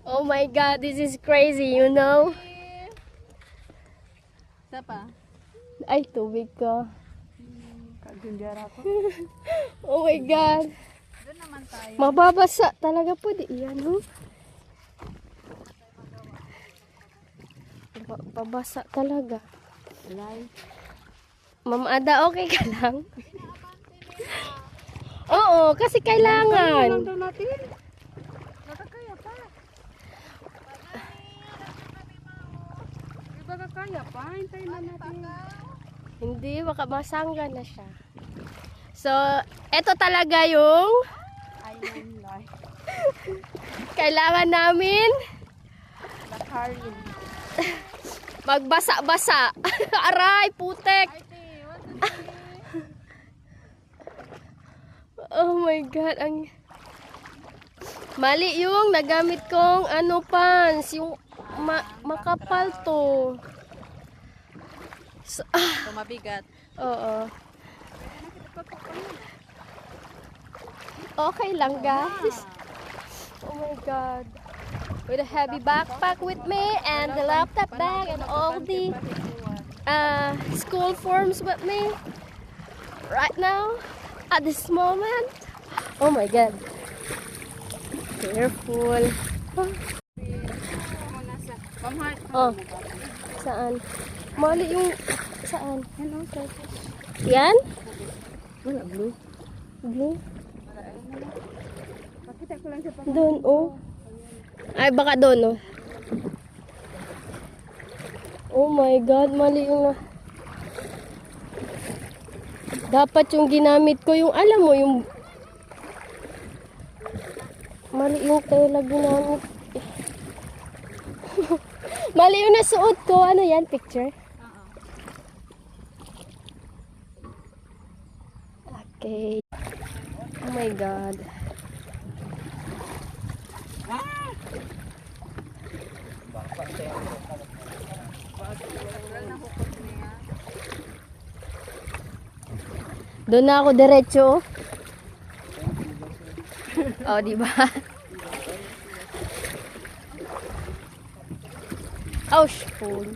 Oh my God, this is crazy, you know? Isa pa? Ay, tubig ka. Kagundyara ko. Oh my God. Doon naman tayo. Mababasa talaga po. Di yan, oh. Babasa talaga. Alay. Ma'am Ada, okay ka lang? Oo, kasi kailangan. Lang daw natin. Nakakaya pa. Di ba kakaya pa? Hintayin na natin. Hindi, baka masangga na siya. So, eto talaga yung Island life. kailangan namin Lakarin. magbasa-basa. Aray, putek. Oh my God, ang mali yung nagamit kong ano pants, yung makapal to. So, Mabigat. oo. Okay lang, guys. Oh my God. With a heavy backpack with me and the laptop bag and all the school forms with me right now at this moment. Oh my God. Careful. Oh. Saan? Mali yung saan? Hello, sir. Yan? Wala, blue. Blue? Pakita ko lang sa Doon, oh. Ay, baka doon, oh. Oh my God, mali yung dapat yung ginamit ko, yung alam mo, yung mali yung tela ginamit. Mali yung nasuot ko. Ano yan, picture? Okay. Oh my God. Doon na ako diretso. Oh, di ba? Oh, phone.